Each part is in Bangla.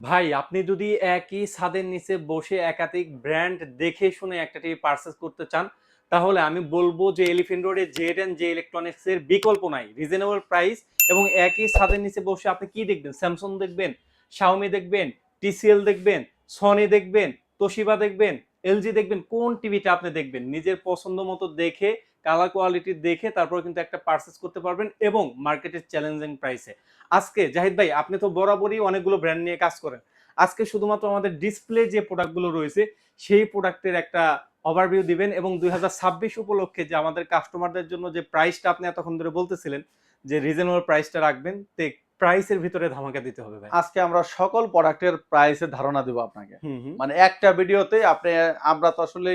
ভাই আপনি যদি একই ছাদের নিচে বসে একাধিক ব্র্যান্ড দেখে শুনে একটা টিভি পারচেজ করতে চান, তাহলে আমি বলবো যে এলিফ্যান্ট রোডে জেড এন্ড জে ইলেকট্রনিক্স এর বিকল্প নাই। রিজনেবল প্রাইস এবং একই ছাদের নিচে বসে আপনি কি দেখবেন? স্যামসাং দেখবেন, শাওমি দেখবেন, টিসিএল দেখবেন, সনি দেখবেন, তোশিবা দেখবেন, এলজি দেখবেন, কোন টিভিটা আপনি দেখবেন নিজের পছন্দ মতো দেখে, কালার কোয়ালিটি দেখে তারপর কিন্তু একটা পারচেজ করতে পারবেন এবং মার্কেটের চ্যালেঞ্জিং প্রাইসে। আজকে জাহিদ ভাই আপনি তো বরাবরই অনেকগুলো ব্র্যান্ড নিয়ে কাজ করেন, আজকে শুধুমাত্র আমাদের ডিসপ্লে যে প্রোডাক্টগুলো রয়েছে সেই প্রোডাক্টের একটা ওভারভিউ দিবেন এবং 2026 উপলক্ষে যে আমাদের কাস্টমারদের জন্য যে প্রাইসটা আপনি এতক্ষণ ধরে বলতেছিলেন যে রিজনেবল প্রাইসটা রাখবেন, তে প্রাইসের ভিতরে ধামাকা দিতে হবে ভাই। আজকে আমরা সকল প্রোডাক্টের প্রাইসের ধারণা দেব আপনাকে। হুম হুম। মানে একটা ভিডিওতে আমরা তো আসলে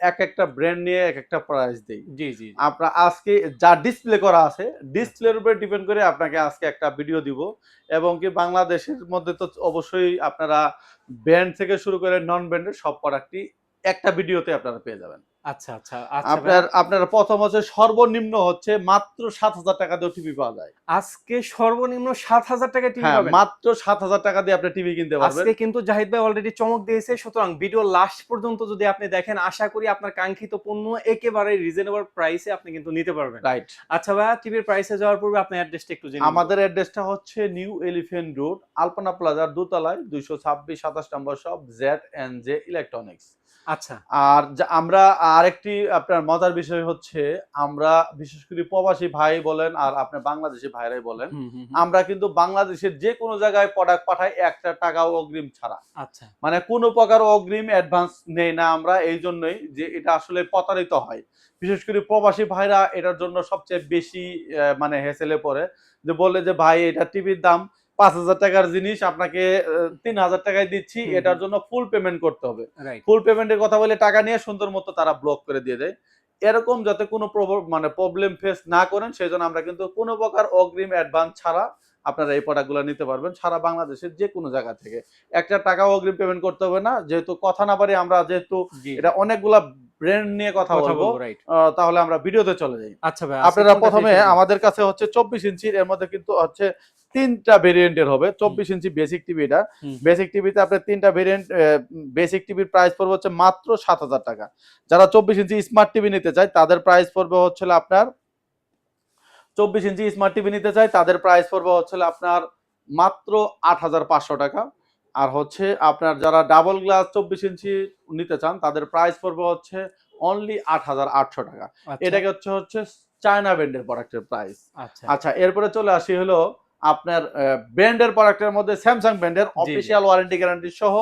এক একটা ব্র্যান্ড নিয়ে এক একটা প্রাইস দেই। জি জি জি। আমরা আজকে যা ডিসপ্লে করা আছে ডিসপ্লের উপরে ডিপেন্ড করে আপনাকে আজকে একটা ভিডিও দিব এবং কি বাংলাদেশের মধ্যে তো অবশ্যই আপনারা ব্র্যান্ড থেকে শুরু করে নন ব্র্যান্ডের সব প্রোডাক্টই একটা ভিডিওতে আপনারা পেয়ে যাবেন। আচ্ছা আচ্ছা আচ্ছা ভাইয়া। আপনার প্রথম হচ্ছে সর্বনিম্ন হচ্ছে মাত্র ৭,০০০ টাকা দিয়ে টিভি পাওয়া যায়। আজকে সর্বনিম্ন 7,000 টাকায় টিভি হ্যাঁ, পাবেন। মাত্র ৭,০০০ টাকা দিয়ে আপনি টিভি কিনতে পারবেন। আজকে কিন্তু জাহিদ ভাই অলরেডি চমক দিয়েছে, সুতরাং ভিডিও লাস্ট পর্যন্ত যদি আপনি দেখেন আশা করি আপনার কাঙ্ক্ষিত পণ্য একেবারে রিজনেবল প্রাইসে আপনি কিন্তু নিতে পারবেন। রাইট। আচ্ছা ভাইয়া, টিভির প্রাইসে যাওয়ার পূর্বে আপনার অ্যাড্রেসটা একটু জেনে নিব। আমাদের অ্যাড্রেসটা হচ্ছে নিউ এলিফ্যান্ট রোড, আলপনা প্লাজার দোতলায় ২২৬-২৭ নম্বর শপ জেড&জে ইলেকট্রনিক্স। আচ্ছা। আর আমরা আরেকটি আপনার মজার বিষয় হচ্ছে আমরা বিশেষ করে প্রবাসী ভাই বলেন আর আপনার বাংলাদেশি ভাইরাই বলেন, হুম হুম হুম। আমরা কিন্তু বাংলাদেশের যে কোনো জায়গায় প্রোডাক্ট পাঠাই একটা টাকাও অগ্রিম ছাড়া। আচ্ছা। মানে কোনো প্রকার অগ্রিম অ্যাডভান্স নেই না আমরা, এই জন্যই যে এটা আসলে প্রতারিত হয়। বিশেষ করে প্রবাসী ভাইরা এটার জন্য সবচেয়ে বেশি মানে হেসেলে পড়ে, যে বলে যে ভাই এটা টিভির দাম ৫,০০০ টাকার জিনিস আপনাকে ৩,০০০ টাকায় দিচ্ছি, হুম এটার হুম। জন্য ফুল পেমেন্ট করতে হবে। রাইট। ফুল পেমেন্টের কথা বলে টাকা নিয়ে সুন্দর মতো তারা ব্লক করে দিয়ে দেয়। এরকম যাতে কোনো মানে প্রবলেম ফেস না করেন সেজন্য আমরা কিন্তু কোনো প্রকার অগ্রিম অ্যাডভান্স ছাড়া আপনারা এই প্রোডাক্টগুলো নিতে পারবেন সারা বাংলাদেশের যে কোনো জায়গা থেকে। একটা টাকাও অগ্রিম পেমেন্ট করতে হবে না। যেহেতু কথা না বাড়িয়ে আমরা যেহেতু জি জি। এটা অনেকগুলা ব্র্যান্ড নিয়ে কথা কথা বলবো, বলবো, রাইট। তাহলে আমরা ভিডিওতে চলে যাই। আচ্ছা ভাই, আজকে আপনারা কোনটা ১ম থেকে এ শুরু করব? আমাদের কাছে হচ্ছে ২৪ ইঞ্চির, এর মধ্যে কিন্তু হচ্ছে ৩ টা ভেরিয়েন্টের হবে। হুম ২৪ ইঞ্চি বেসিক টিভি এটা। হুম হুম। বেসিক টিভিতে আপনার ৩ টা ভেরিয়েন্ট, বেসিক টিভির প্রাইস পড়বে হচ্ছে মাত্র ৭,০০০ টাকা। যারা ২৪ ইঞ্চি স্মার্ট টিভি নিতে চায় তাদের প্রাইস পড়বে হচ্ছে হলো আপনার ২৪ ইঞ্চি স্মার্ট টিভি নিতে চায় তাদের প্রাইস পড়বে হচ্ছে হলো আপনার মাত্র ৮,৫০০ টাকা। আর হচ্ছে আপনার যারা ডাবল গ্লাস ২৪ ইঞ্চি নিতে চান তাদের প্রাইস পড়বে হচ্ছে অনলি ৮,৮০০ টাকা। আচ্ছা এটাকে হচ্ছে চায়না ব্র্যান্ডের প্রোডাক্টের প্রাইস। আচ্ছা। আচ্ছা, এরপরে চলে আসি হলো আপনার ব্র্যান্ডের প্রোডাক্টের মধ্যে স্যামসাং ব্র্যান্ডের জি জি। অফিসিয়াল ওয়ারেন্টি গ্যারান্টি সহ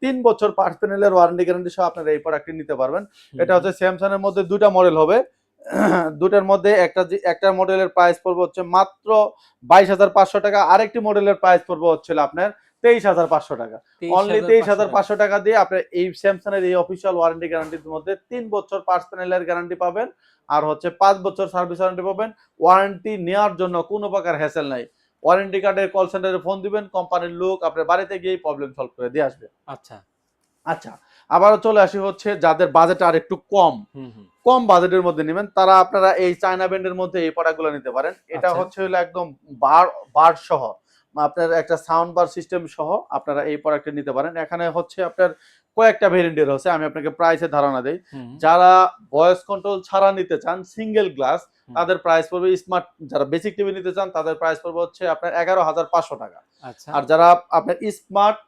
৩ বছর পার্টস প্যানেলের ওয়ারেন্টি গ্যারান্টি সহ আপনারা এই প্রোডাক্টটি নিতে পারবেন। হুম এটা হুম। হচ্ছে স্যামসাং এর মধ্যে ২টা মডেল হবে। দুটার মধ্যে একটা মডেলের প্রাইস পড়বে হচ্ছে মাত্র ২২,৫০০ টাকা, আরেকটি মডেলের প্রাইস পড়বে হচ্ছে আপনার ২৩,৫০০ টাকা। অনলি 23,500 টাকা। ২৩,৫০০ টাকা দিয়ে আপনি এই স্যামসাং এর এই অফিসিয়াল ওয়ারেন্টি গ্যারান্টির মধ্যে ৩ বছর পার্টস প্যানেলের গ্যারান্টি পাবেন আর হচ্ছে ৫ বছর সার্ভিস ওয়ারেন্টি পাবেন। ওয়ারেন্টি নেওয়ার জন্য কোনো প্রকার হ্যাসেল নাই। ওয়ারেন্টি কার্ডের কল সেন্টারে ফোন দিবেন, কোম্পানির লোক আপনার বাড়িতে গিয়েই প্রবলেম সলভ করে দিয়ে আসবে। আচ্ছা। আচ্ছা, আবারও চলে আসি হচ্ছে যাদের বাজেট আর একটু কম, হুম হুম। কম বাজেটের মধ্যে নেবেন তারা আপনারা এই চায়না ব্র্যান্ডের মধ্যে এই প্রোডাক্টগুলো নিতে পারেন। এটা আচ্ছা। হচ্ছে হলো একদম বার বার সহ আপনার একটা সাউন্ড বার সিস্টেম সহ আপনারা এই প্রোডাক্টটা নিতে পারেন। এখানে হচ্ছে আপনার কয়েকটা ভেরিয়েন্টের আছে, আমি আপনাকে প্রাইসের ধারণা দেই। হুম হুম। যারা ভয়েস কন্ট্রোল ছাড়া নিতে চান সিঙ্গেল গ্লাস হুম। তাদের প্রাইস পড়বে স্মার্ট, যারা বেসিক টিভি নিতে চান তাদের প্রাইস পড়বে হচ্ছে আপনার ১১,৫০০ টাকা। আচ্ছা। আর যারা আপনার স্মার্ট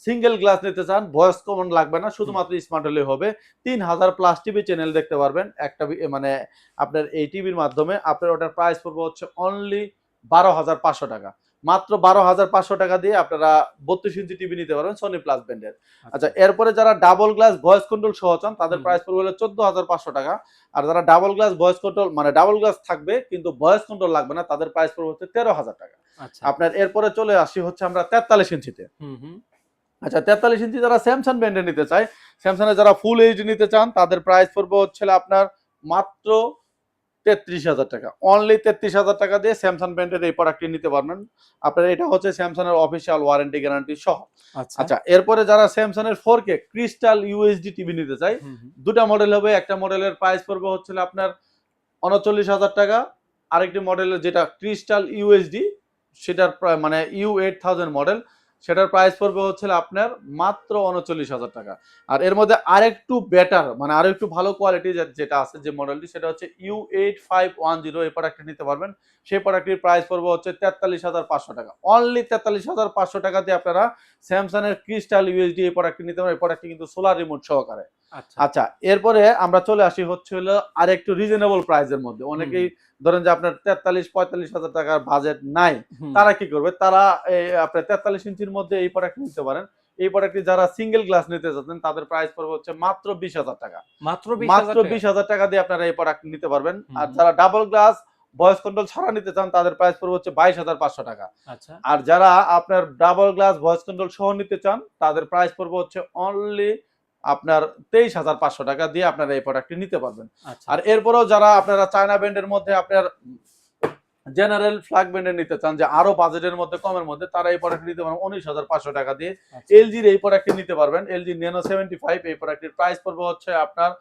সিঙ্গেল গ্লাস নিতে চান, ভয়েস কমান্ড লাগবে না, হুম। শুধুমাত্র স্মার্ট হলেই হবে। ৩,০০০ প্লাস টিভি চ্যানেল দেখতে পারবেন একটা মানে আপনার এই টিভির মাধ্যমে। আপনার ওটার প্রাইস পড়বে হচ্ছে অনলি ১২,৫০০ টাকা। মাত্র ১২,৫০০ টাকা দিয়ে আপনারা ৩২ ইঞ্চি টিভি নিতে পারবেন সনি প্লাস ব্র্যান্ডের। আচ্ছা, আচ্ছা। এরপরে যারা ডাবল গ্লাস ভয়েস কন্ট্রোল সহ চান তাদের হুম হুম। প্রাইস পড়বে হলো ১৪,৫০০ টাকা। আর যারা ডাবল গ্লাস ভয়েস কন্ট্রোল মানে ডাবল গ্লাস থাকবে কিন্তু ভয়েস কন্ট্রোল লাগবে না তাদের প্রাইস পড়বে হচ্ছে ১৩,০০০ টাকা। আচ্ছা। আপনার এরপরে চলে আসি হচ্ছে আমরা ৪৩ ইঞ্চিতে। হুম হুম। আচ্ছা, ৪৩ ইঞ্চি যারা স্যামসাং ব্র্যান্ডের নিতে চায়, স্যামসাং এর যারা ফুল এইচডি নিতে চান তাদের প্রাইস পড়বে হচ্ছে আপনার মাত্র ৩৩,০০০ টাকা। অনলি ৩৩,০০০ টাকা দিয়ে স্যামসাং ব্র্যান্ডের এই প্রোডাক্টটি নিতে পারবেন। আপনার এটা হচ্ছে স্যামসাং এর অফিসিয়াল ওয়ারেন্টি গ্যারান্টি সহ। আচ্ছা। আচ্ছা, এরপরে যারা স্যামসাং এর 4K ক্রিস্টাল ইউএসডি টিভি নিতে চায়, হুম হুম। ২টা মডেল হবে। একটা মডেলের প্রাইস পড়বে হচ্ছে আপনার ৩৯,০০০ টাকা। আরেকটি মডেলের যেটা ক্রিস্টাল ইউএসডি সেটার মানে U8000 মডেল, সেটার প্রাইস পড়বে হচ্ছে আপনার মাত্র 39,000 টাকা। আর এর মধ্যে আরেকটু বেটার মানে আরো একটু ভালো কোয়ালিটি যেটা আছে যে মডেলটি সেটা হচ্ছে U8510 এই প্রোডাক্টটি নিতে পারবেন। সেই প্রোডাক্টটির প্রাইস পড়বে হচ্ছে 43,500 টাকা। অনলি 43,500 টাকা দিয়ে আপনারা স্যামসাং এর ক্রিস্টাল ইউএসডি এই প্রোডাক্টটি নিতে পারেন। এই প্রোডাক্টটি কিন্তু সোলার রিমোট সহকারে। আচ্ছা আচ্ছা, এরপরে আমরা চলে আসি হচ্ছে হলো আরেকটু রিজনেবল প্রাইসের মধ্যে। অনেকেই ধরেন যে আপনার 43-45,000 টাকার বাজেট নাই, তারা কি করবে? তারা আপনার 43 ইঞ্চির মধ্যে এই প্রোডাক্ট নিতে পারেন। এই প্রোডাক্টটি যারা সিঙ্গেল গ্লাস নিতে চাচ্ছেন তাদের প্রাইস পড়বে হচ্ছে মাত্র 20,000 টাকা। মাত্র মাত্র 20,000 টাকা? 20,000 টাকা দিয়ে আপনারা এই প্রোডাক্ট নিতে পারবেন। আর যারা ডাবল গ্লাস ভয়েস কন্ট্রোল ছাড়া নিতে চান তাদের প্রাইস পড়বে হচ্ছে 22,500 টাকা। আচ্ছা আর যারা আপনার ডাবল গ্লাস ভয়েস কন্ট্রোল সহ নিতে চান তাদের প্রাইস পড়বে হচ্ছে অনলি আপনার 23,500 টাকা দিয়ে আপনারা এই প্রোডাক্টটি নিতে পারবেন। আচ্ছা আর এরপরেও যারা আপনারা চায়না ব্র্যান্ডের মধ্যে আপনার জেনারেল ফ্ল্যাগ ব্র্যান্ডের নিতে চান যে আরো বাজেটের মধ্যে কমের মধ্যে, তারা এই প্রোডাক্ট নিতে পারবেন 19,500 টাকা দিয়ে। আচ্ছা এলজির এই প্রোডাক্টটি নিতে পারবেন, এলজি ন্যানো 75 এই প্রোডাক্টের প্রাইস পড়বে হচ্ছে আপনার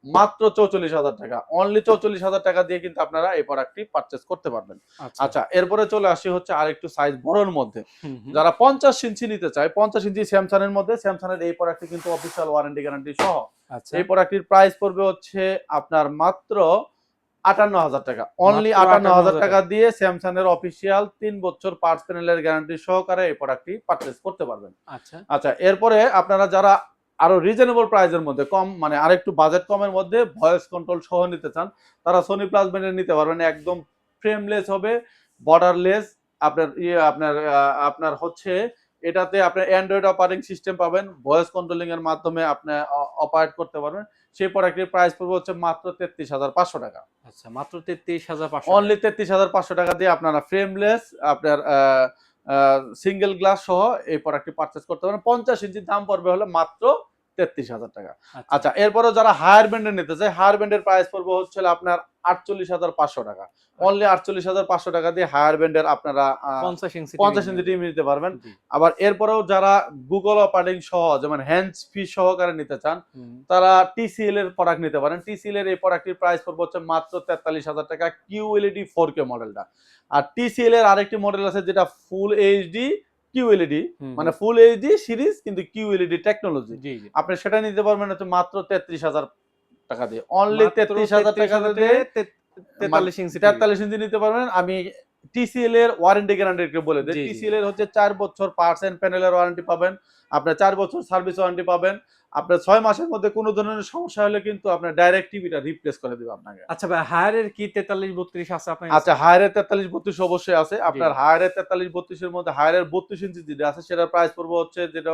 মাত্র 44,000 টাকা। অনলি 44,000 টাকা দিয়ে কিন্তু আপনারা এই প্রোডাক্টটি পারচেজ করতে পারবেন। আচ্ছা আচ্ছা, এরপরে চলে আসি হচ্ছে আরেকটু সাইজ বড়র মধ্যে। হুম, হুম। যারা 50 ইঞ্চি নিতে চায়, 50 ইঞ্চি স্যামসাং এর মধ্যে, স্যামসাং এর এই প্রোডাক্টটি কিন্তু অফিশিয়াল ওয়ারেন্টি গ্যারান্টি সহ। আচ্ছা এই প্রোডাক্টটির প্রাইস পড়বে হচ্ছে আপনার মাত্র 58,000 টাকা। অনলি মাত্র 58,000 58,000 টাকা দিয়ে স্যামসাং এর অফিশিয়াল 3 বছর পার্টস প্যানেলের গ্যারান্টি সহকারে এই প্রোডাক্টটি পারচেজ করতে পারবেন। আচ্ছা আচ্ছা, এরপরে আপনারা যারা আরো রিজনেবল প্রাইসের মধ্যে কম মানে আরেকটু বাজেট কমের মধ্যে ভয়েস কন্ট্রোল সহ নিতে চান তারা সোনি প্লাস ব্র্যান্ডের নিতে পারবেন। একদম ফ্রেমলেস হবে, বর্ডারলেস। আপনার আপনার হচ্ছে এটাতে আপনার অ্যান্ড্রয়েড অপারেটিং সিস্টেম পাবেন, ভয়েস কন্ট্রোলিং এর মাধ্যমে আপনি অপারেট করতে পারবেন। সেই প্রোডাক্টের প্রাইস পড়বে হচ্ছে মাত্র 33,500 টাকা। আচ্ছা মাত্র 33,500 অনলি টাকা। 33,500 টাকা দিয়ে আপনারা ফ্রেমলেস আপনার সিঙ্গেল গ্লাস সহ এই প্রোডাক্টটি পারচেজ করতে পারেন। 50 ইঞ্চির দাম পড়বে হলো মাত্র 33,000 টাকা। আচ্ছা আচ্ছা, এরপরেও যারা হায়ার ব্যান্ডের নিতে চায়, হায়ার ব্যান্ডের প্রাইস পড়বে হচ্ছে আপনার 48,500 টাকা। অনলি 48,500 টাকা দিয়ে হায়ার ব্যান্ডের আপনারা 50 ইঞ্চি 50 ইঞ্চি টিভি নিতে পারবেন। জি আবার এরপরেও যারা গুগল অপারেটিং সহ যেমন হ্যান্ডস ফ্রি সহকারে নিতে চান হুম, তারা টিসিএল এর প্রোডাক্ট নিতে পারেন। টিসিএল এর এই প্রোডাক্টটির প্রাইস পড়বে হচ্ছে মাত্র 43,000 টাকা, কিউএলইডি 4K মডেলটা। আর টিসিএল এর আরেকটি মডেল আছে যেটা ফুল এইচডি কিউএলইডি, হুম, মানে ফুল এইচডি সিরিজ কিন্তু কিউএলইডি টেকনোলজি। জি জি আপনি সেটা নিতে পারবেন হচ্ছে মাত্র 33,000 টাকা দিয়ে। অনলি মাত্র 33,000 টাকা দিয়ে 43 ইঞ্চি 43 ইঞ্চি নিতে পারবেন। আমি টিসিএল এর ওয়ারেন্টি গ্যারান্টি একটু বলে দিই। জি, জি। টিসিএল এর হচ্ছে 4 বছর পার্টস এন্ড প্যানেলের ওয়ারেন্টি পাবেন, আপনার 4 বছর সার্ভিস ওয়ারেন্টি পাবেন। আপনার 6 মাসের মধ্যে কোনো ধরনের সমস্যা হলে কিন্তু আপনার ডাইরেক্ট টিভিটা রিপ্লেস করে দিবে আপনাকে। আচ্ছা ভাই হায়ারের কি 43-32 আছে আপনার আচ্ছা, কাছে? হায়ারের 43-32 অবশ্যই আছে। আপনার জি। হায়ারের 43-32 এর মধ্যে হায়ারের 32 ইঞ্চি যেটা আছে সেটার প্রাইস পড়বে হচ্ছে যেটা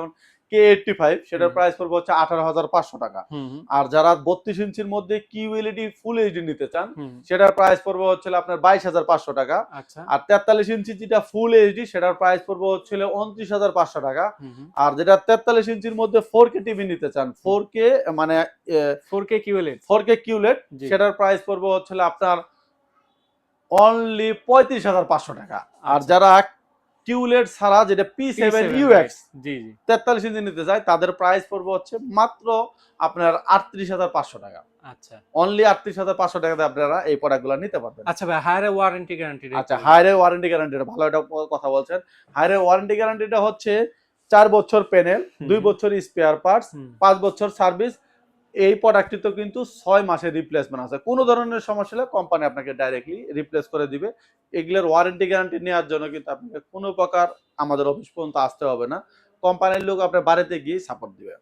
K85 সেটার হুম। প্রাইস পড়বে হচ্ছে 18,500 টাকা। হুম, হুম, আর যারা 32 ইঞ্চির মধ্যে কিউএলইডি ফুল এইচডি নিতে চান হুম। সেটার প্রাইস পড়বে হচ্ছে আপনার 22,500 টাকা। আচ্ছা আর 43 ইঞ্চি যেটা ফুল এইচডি সেটার প্রাইস পড়বে হচ্ছে 29,500 টাকা। হুম, হুম। আর যেটা 43 ইঞ্চির মধ্যে 4K টিভি নিতে চান, 4K মানে 4K QLED 4K কিউলেট জি। সেটার প্রাইস পড়বে হচ্ছে আপনার অনলি 35,500 টাকা। আর আচ্ছা। যারা কিউলেট ছাড়া যেটা P7 UX জি, জি। 43 ইঞ্চি নিতে চায় তাদের প্রাইস পড়বে হচ্ছে মাত্র আপনার 38,500 টাকা। আচ্ছা। অনলি 38,500 টাকাতে আপনারা এই প্রোডাক্টগুলো নিতে পারবেন। আচ্ছা ভাই হায়ারের ওয়ারেন্টি গ্যারান্টি আচ্ছা, হায়ারের ওয়ারেন্টি গ্যারান্টিটা ভালো একটা কথা বলছেন। হায়ারের ওয়ারেন্টি গ্যারান্টিটা হচ্ছে 4 বছর প্যানেল, 2 বছর স্পেয়ার পার্টস, 5 বছর সার্ভিস। এই প্রোডাক্টটি তো কিন্তু 6 মাসের রিপ্লেসমেন্ট আছে। কোনো ধরনের সমস্যা হলে কোম্পানি আপনাকে ডাইরেক্টলি রিপ্লেস করে দিবে। এগুলোর ওয়ারেন্টি গ্যারান্টি নেওয়ার জন্য কিন্তু আপনাকে কোনো প্রকার আমাদের অফিস পর্যন্ত আসতে হবে না। কোম্পানির লোক আপনার বাড়িতে গিয়ে সাপোর্ট দিবে।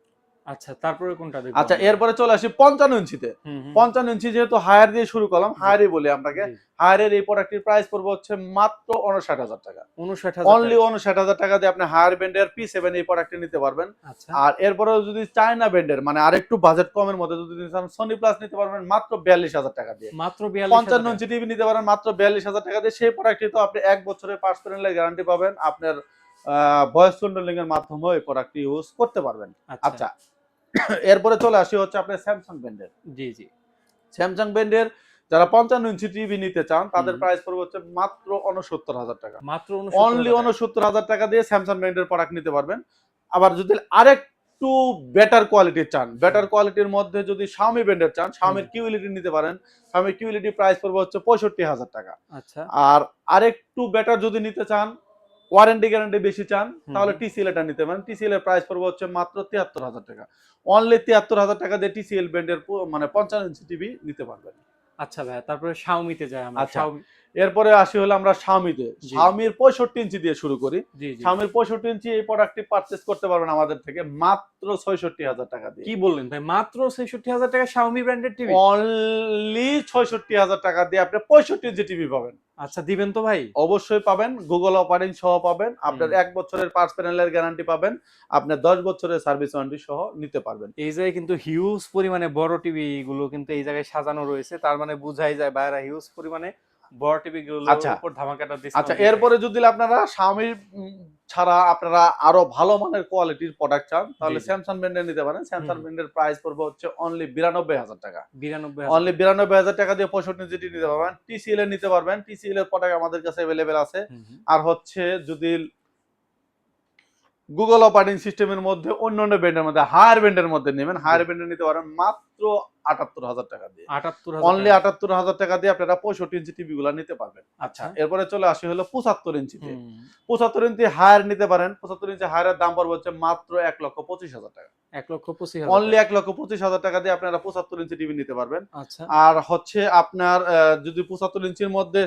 আচ্ছা তারপরে কোনটা দেখব? আচ্ছা, এরপরে চলে আসি 55 ইঞ্চিতে। হুম, হুম। 55 ইঞ্চি যেহেতু হায়ার দিয়ে শুরু করলাম, হায়ারই বলি আপনাকে। জি। হায়ারের এই প্রোডাক্টটির প্রাইস পড়বে হচ্ছে মাত্র 59,000 টাকা। 59,000 অনলি 59,000 টাকা দিয়ে আপনি হায়ার ব্র্যান্ডের P7 এই প্রোডাক্টটি নিতে পারবেন। আচ্ছা। আর এরপরেও যদি চায়না ব্র্যান্ডের মানে আরেকটু বাজেট কমের মধ্যে যদি নিতে চান সোনি প্লাস নিতে পারবেন মাত্র 42,000 টাকা দিয়ে। মাত্র 55 42,000 ইঞ্চি টিভি নিতে পারেন মাত্র 42,000 টাকা দিয়ে। সেই প্রোডাক্টটি তো আপনি 1 বছরের পার্টস প্যানেলের গ্যারান্টি পাবেন। আপনার ভয়েস কন্ট্রোলিং এর মাধ্যমেও এই প্রোডাক্টটি ইউজ করতে পারবেন। আচ্ছা। আচ্ছা, এরপরে চলে আসি হচ্ছে আপনার স্যামসাং ব্র্যান্ডের। জি, জি। স্যামসাং ব্র্যান্ডের যারা 55 ইঞ্চি টিভি নিতে চান তাদের হুম। প্রাইস পড়বে হচ্ছে মাত্র 69,000 টাকা। মাত্র অনলি 69,000 69,000 টাকা দিয়ে স্যামসাং ব্র্যান্ডের প্রোডাক্ট নিতে পারবেন। আবার যদি আরেকটু বেটার কোয়ালিটির চান, বেটার কোয়ালিটির মধ্যে যদি Xiaomi ব্র্যান্ডের চান, Xiaomi কিউএলইডি নিতে পারেন। Xiaomi কিউএলইডি প্রাইস পড়বে হচ্ছে 65,000 টাকা। আচ্ছা। আর আরেকটু বেটার যদি নিতে চান ওয়ারেন্টি গ্যারান্টি বেশি চান হুম। তাহলে টিসিএল এটা নিতে পারেন। টিসিএল এর প্রাইস পড়বে হচ্ছে মাত্র ৭৩,০০০ টাকা। অনলি ৭৩,০০০ টাকা দিয়ে টিসিএল ব্র্যান্ডের মানে ৫৫ ইঞ্চি টিভি নিতে পারবেন। আচ্ছা ভাইয়া, তারপরে Xiaomi-তে যাই আমরা। আচ্ছা, এরপরে আসি হলো আমরা Xiaomi-তে। জি। Xiaomi-র 65 ইঞ্চি দিয়ে শুরু করি। জি, জি। Xiaomi-র 65 ইঞ্চি এই প্রোডাক্টটি পারচেজ করতে পারবেন আমাদের থেকে মাত্র ৬৬,০০০ টাকা দিয়ে। কি বললেন ভাই? মাত্র ৬৬,০০০ টাকায় Xiaomi ব্র্যান্ডের টিভি? অনলি ৬৬,০০০ টাকা দিয়ে আপনি 65 ইঞ্চি টিভি পাবেন। আচ্ছা, দিবেন তো ভাই? অবশ্যই পাবেন। গুগল অপারেটিং সহ পাবেন। আপনার হুম। ১ বছরের পার্টস প্যানেলের গ্যারান্টি পাবেন। আপনার ১০ বছরের সার্ভিস ওয়ারেন্টি সহ নিতে পারবেন। এই জায়গায় কিন্তু হিউজ পরিমাণে বড় টিভি গুলো কিন্তু এই জায়গায় সাজানো রয়েছে। তার মানে বুঝাই যায় ভাইয়ারা হিউজ পরিমাণে বড় টিভি গুলোর আচ্ছা, উপর ধামাকাটা আচ্ছা ডিসকাউন্ট দিয়ে এরপরে থাকে। যদি আপনারা Xiaomi ছাড়া আপনারা আরো ভালো মানের কোয়ালিটির প্রোডাক্ট চান তাহলে জি, জি। Samsung ব্র্যান্ডের নিতে পারেন। হুম, Samsung হুম। ব্র্যান্ডের প্রাইস পড়বে হচ্ছে অনলি ৯২,০০০ টাকা। ৯২,০০০ অনলি ৯২,০০০ টাকা দিয়ে ৬৫ ইঞ্চি নিতে পারবেন। TCL এর নিতে পারবেন। TCL এর প্রোডাক্ট আমাদের কাছে अवेलेबल আছে। হুম, হুম। আর হচ্ছে যদি গুগল অপারেটিং সিস্টেমের মধ্যে অন্যান্য ব্র্যান্ডের মধ্যে হায়ার ব্র্যান্ডের মধ্যে নেবেন, জি। হায়ার ব্র্যান্ডের নিতে পারেন মাত্র ৭৮,০০০ টাকা দিয়ে। ৭৮,০০০ অনলি টাকা। ৭৮,০০০ টাকা দিয়ে আপনারা ৬৫ ইঞ্চি টিভি গুলা নিতে পারবেন। আচ্ছা, আচ্ছা। এরপরে চলে আসি হলো ৭৫ ইঞ্চিতে। হুম। ৭৫ ইঞ্চি হায়ার নিতে পারেন। ৭৫ ইঞ্চি হায়ারের দাম পড়বে হচ্ছে মাত্র ১,২৫,০০০ টাকা। ১,২৫,০০০ অনলি টাকা। ১,২৫,০০০ টাকা দিয়ে আপনারা ৭৫ ইঞ্চি টিভি নিতে পারবেন। আচ্ছা, আর হচ্ছে আপনার যদি ৭৫ ইঞ্চির মধ্যে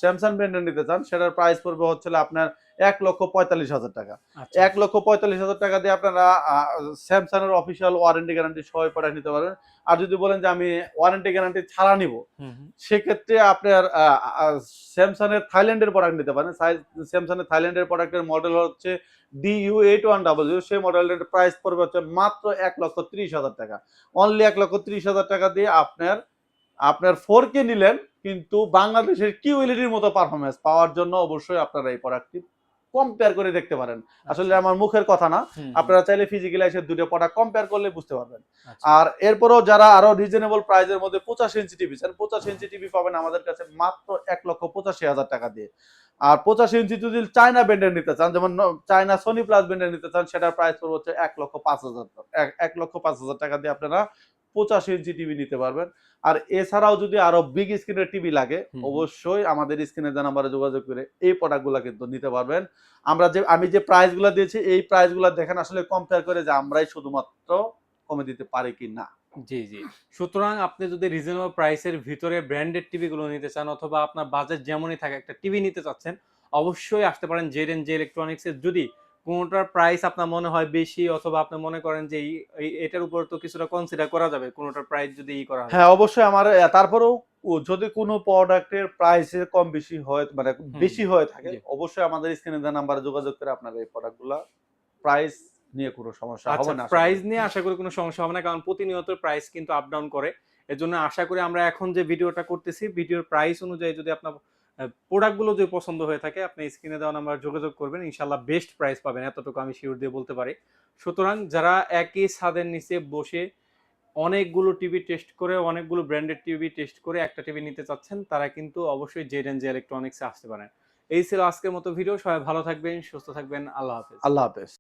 স্যামসাং ব্র্যান্ডের নিতে চান সেটার প্রাইস পড়বে হচ্ছে হলো আপনার ১,৪৫,০০০ টাকা। আচ্ছা। ১,৪৫,০০০ টাকা দিয়ে আপনারা স্যামসাং এর অফিসিয়াল ওয়ারেন্টি গ্যারান্টি সহ প্রোডাক্ট নিতে পারবেন। আর যদি বলেন যে আমি ওয়ারেন্টি গ্যারান্টি ছাড়া নিবো, হুম, হুম। সেক্ষেত্রে আপনার স্যামসাং এর থাইল্যান্ডের প্রোডাক্ট নিতে পারেন। স্যামসাং এর থাইল্যান্ডের প্রোডাক্টের মডেল হচ্ছে DU8100, সেই মডেলের প্রাইস পড়বে হচ্ছে মাত্র ১,৩০,০০০ টাকা। অনলি ১,৩০,০০০ টাকা দিয়ে আপনার 4K নিলেন কিন্তু বাংলাদেশের QLED-র মতো পারফরম্যান্স পাওয়ার জন্য অবশ্যই আপনারা এই প্রোডাক্টটি কম্পেয়ার করে দেখতে পারেন। আসলে আচ্ছা। আমার মুখের কথা না। হুম, হুম। আপনারা চাইলে ফিজিক্যালি এসে দুটো প্রোডাক্ট কম্পেয়ার করলে বুঝতে পারবেন। আচ্ছা। আর এরপরেও যারা আরো রিজনেবল প্রাইসের মধ্যে 85 ইঞ্চি টিভি চান, 85 ইঞ্চি টিভি পাবেন আমাদের কাছে মাত্র ১,৮৫,০০০ টাকা দিয়ে। আর 85 ইঞ্চি যদি চায়না ব্র্যান্ডের নিতে চান, যেমন চায়না সোনি প্লাস ব্র্যান্ডের নিতে চান, সেটার প্রাইস পড়বে হচ্ছে ১,০৫,০০০ ১,০৫,০০০ টাকা দিয়ে আপনারা 85 ইঞ্চি টিভি নিতে পারবেন। আর এছাড়াও যদি আরো বিগ স্ক্রিনের টিভি লাগে, হুম, হুম। অবশ্যই আমাদের স্ক্রিনে দেওয়া নাম্বারে যোগাযোগ করে এই প্রোডাক্টগুলো কিন্তু নিতে পারবেন। আমি যে প্রাইসগুলো দিয়েছি এই প্রাইসগুলো দেখেন আসলে কম্পেয়ার করে যে আমরাই শুধুমাত্র কমে দিতে পারি কিনা। জি, জি। সুতরাং আপনি যদি রিজনেবল প্রাইসের ভিতরে ব্র্যান্ডেড টিভি গুলো নিতে চান অথবা আপনার বাজেট যেমনই থাকে একটা টিভি নিতে চাচ্ছেন, অবশ্যই আসতে পারেন জেড ইলেকট্রনিক্স এর। যদি কোনটার প্রাইস আপনার মনে হয় বেশি অথবা আপনি মনে করেন যে এটার উপর তো কিছুটা কনসিডার করা যাবে কোনটার প্রাইস যদি করা হয়। হ্যাঁ, অবশ্যই আমার তারপরেও যদি কোনো প্রোডাক্টের প্রাইসে কম বেশি হয় মানে হুম, বেশি হয়ে থাকে, জি। অবশ্যই আমাদের স্ক্রিনে দেওয়া নাম্বারে যোগাযোগ করে আপনারা এই প্রোডাক্টগুলা প্রাইস নিয়ে কোনো সমস্যা আচ্ছা, হবে না আশা প্রাইস করি। নিয়ে আশা করি কোনো সমস্যা হবে না। কারণ প্রতিনিয়ত প্রাইস কিন্তু আপ ডাউন করে। এজন্য আশা করি আমরা এখন যে ভিডিওটা করতেছি, ভিডিওর প্রাইস অনুযায়ী যদি আপনার প্রোডাক্ট গুলো যদি পছন্দ হয়ে থাকে, আপনি স্ক্রিনে দেওয়া নাম্বারে যোগাযোগ করবেন। ইনশাআল্লাহ বেস্ট প্রাইস পাবেন। এতটুকু আমি সিউর দিয়ে বলতে পারি। সুতরাং যারা একই ছাদের নিচে বসে অনেকগুলো টিভি টেস্ট করে, অনেকগুলো ব্র্যান্ডেড টিভি টেস্ট করে একটা টিভি নিতে চাচ্ছেন, তারা কিন্তু অবশ্যই জেড ইলেকট্রনিক্স এ আসতে পারেন। এই ছিল আজকের মতো ভিডিও। সবাই ভালো থাকবেন, সুস্থ থাকবেন। আল্লাহ হাফেজ। আল্লাহ হাফেজ।